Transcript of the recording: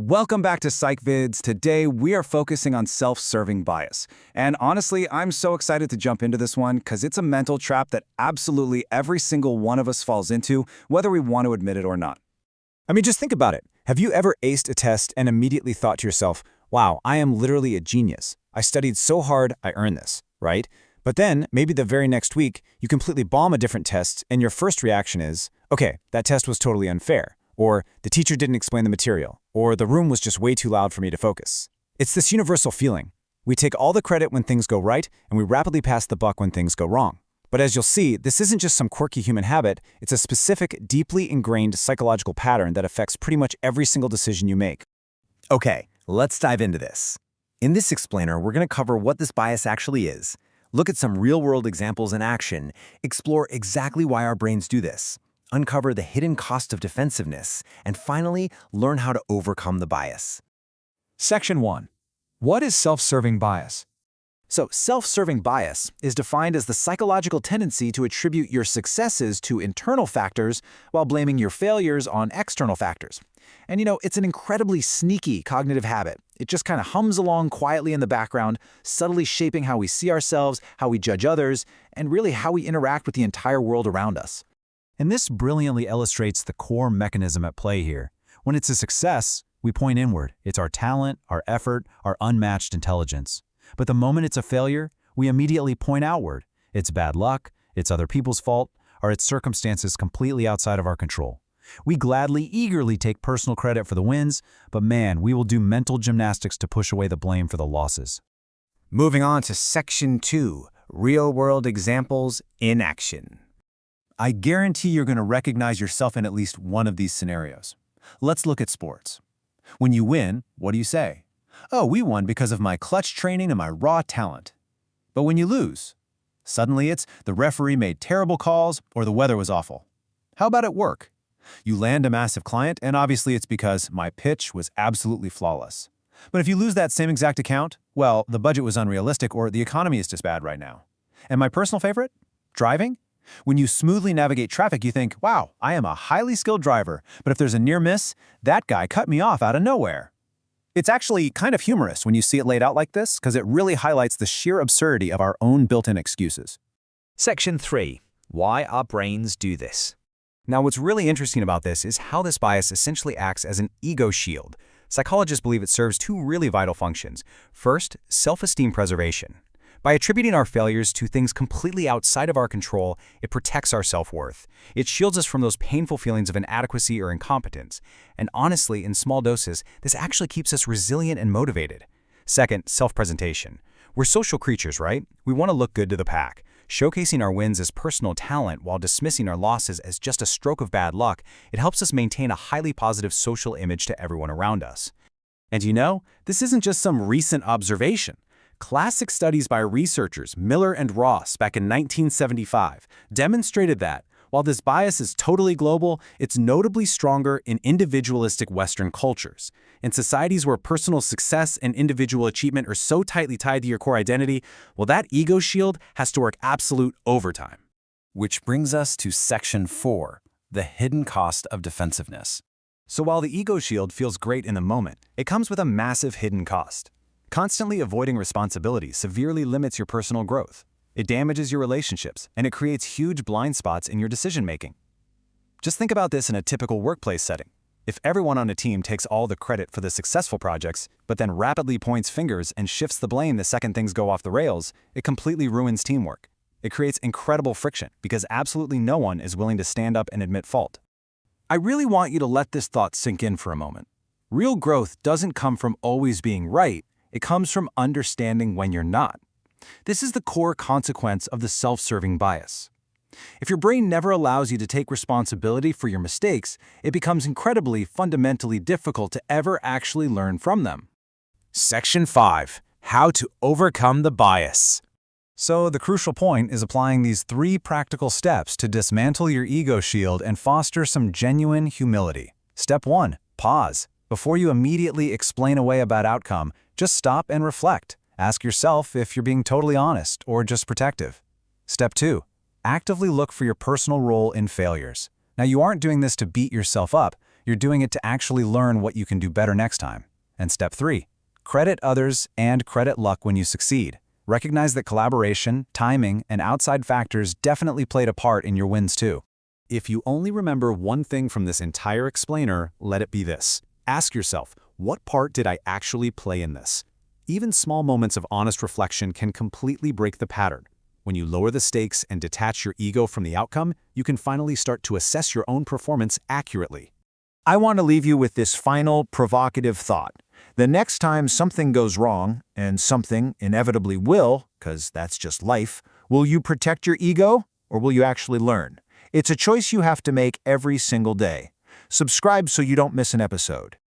Welcome back to Psych Vidz. Today, we are focusing on self-serving bias. And honestly, I'm so excited to jump into this one because it's a mental trap that absolutely every single one of us falls into, whether we want to admit it or not. I mean, just think about it. Have you ever aced a test and immediately thought to yourself, wow, I am literally a genius. I studied so hard, I earned this, right? But then, maybe the very next week, you completely bomb a different test and your first reaction is, okay, that test was totally unfair. Or the teacher didn't explain the material, or the room was just way too loud for me to focus. It's this universal feeling. We take all the credit when things go right, and we rapidly pass the buck when things go wrong. But as you'll see, this isn't just some quirky human habit, it's a specific, deeply ingrained psychological pattern that affects pretty much every single decision you make. Okay, let's dive into this. In this explainer, we're going to cover what this bias actually is, look at some real-world examples in action, explore exactly why our brains do this, uncover the hidden cost of defensiveness, and finally, learn how to overcome the bias. Section 1. What is self-serving bias? So, self-serving bias is defined as the psychological tendency to attribute your successes to internal factors while blaming your failures on external factors. And it's an incredibly sneaky cognitive habit. It just kind of hums along quietly in the background, subtly shaping how we see ourselves, how we judge others, and really how we interact with the entire world around us. And this brilliantly illustrates the core mechanism at play here. When it's a success, we point inward. It's our talent, our effort, our unmatched intelligence. But the moment it's a failure, we immediately point outward. It's bad luck, it's other people's fault, or it's circumstances completely outside of our control. We gladly, eagerly take personal credit for the wins, but man, we will do mental gymnastics to push away the blame for the losses. Moving on to Section 2, Real-World Examples in Action. I guarantee you're going to recognize yourself in at least one of these scenarios. Let's look at sports. When you win, what do you say? Oh, we won because of my clutch training and my raw talent. But when you lose, suddenly it's the referee made terrible calls or the weather was awful. How about at work? You land a massive client and obviously it's because my pitch was absolutely flawless. But if you lose that same exact account, well, the budget was unrealistic or the economy is just bad right now. And my personal favorite? Driving? When you smoothly navigate traffic, you think, wow, I am a highly skilled driver, but if there's a near miss, that guy cut me off out of nowhere. It's actually kind of humorous when you see it laid out like this, because it really highlights the sheer absurdity of our own built-in excuses. Section 3. Why our brains do this. Now, what's really interesting about this is how this bias essentially acts as an ego shield. Psychologists believe it serves two really vital functions. First, self-esteem preservation. By attributing our failures to things completely outside of our control, it protects our self-worth. It shields us from those painful feelings of inadequacy or incompetence. And honestly, in small doses, this actually keeps us resilient and motivated. Second, self-presentation. We're social creatures, right? We want to look good to the pack. Showcasing our wins as personal talent while dismissing our losses as just a stroke of bad luck, it helps us maintain a highly positive social image to everyone around us. And this isn't just some recent observation. Classic studies by researchers Miller and Ross back in 1975 demonstrated that, while this bias is totally global, it's notably stronger in individualistic Western cultures. In societies where personal success and individual achievement are so tightly tied to your core identity, well, that ego shield has to work absolute overtime. Which brings us to Section 4, the hidden cost of defensiveness. So while the ego shield feels great in the moment, it comes with a massive hidden cost. Constantly avoiding responsibility severely limits your personal growth. It damages your relationships, and it creates huge blind spots in your decision-making. Just think about this in a typical workplace setting. If everyone on a team takes all the credit for the successful projects, but then rapidly points fingers and shifts the blame the second things go off the rails, it completely ruins teamwork. It creates incredible friction because absolutely no one is willing to stand up and admit fault. I really want you to let this thought sink in for a moment. Real growth doesn't come from always being right. It comes from understanding when you're not. This is the core consequence of the self-serving bias. If your brain never allows you to take responsibility for your mistakes, it becomes incredibly, fundamentally difficult to ever actually learn from them. Section 5. How to overcome the bias. So the crucial point is applying these 3 practical steps to dismantle your ego shield and foster some genuine humility. Step 1. Pause. Before you immediately explain away a bad outcome, just stop and reflect. Ask yourself if you're being totally honest or just protective. Step 2. Actively look for your personal role in failures. Now, you aren't doing this to beat yourself up. You're doing it to actually learn what you can do better next time. And step 3, credit others and credit luck when you succeed. Recognize that collaboration, timing, and outside factors definitely played a part in your wins too. If you only remember one thing from this entire explainer, let it be this. Ask yourself, what part did I actually play in this? Even small moments of honest reflection can completely break the pattern. When you lower the stakes and detach your ego from the outcome, you can finally start to assess your own performance accurately. I want to leave you with this final, provocative thought. The next time something goes wrong, and something inevitably will, because that's just life, will you protect your ego, or will you actually learn? It's a choice you have to make every single day. Subscribe so you don't miss an episode.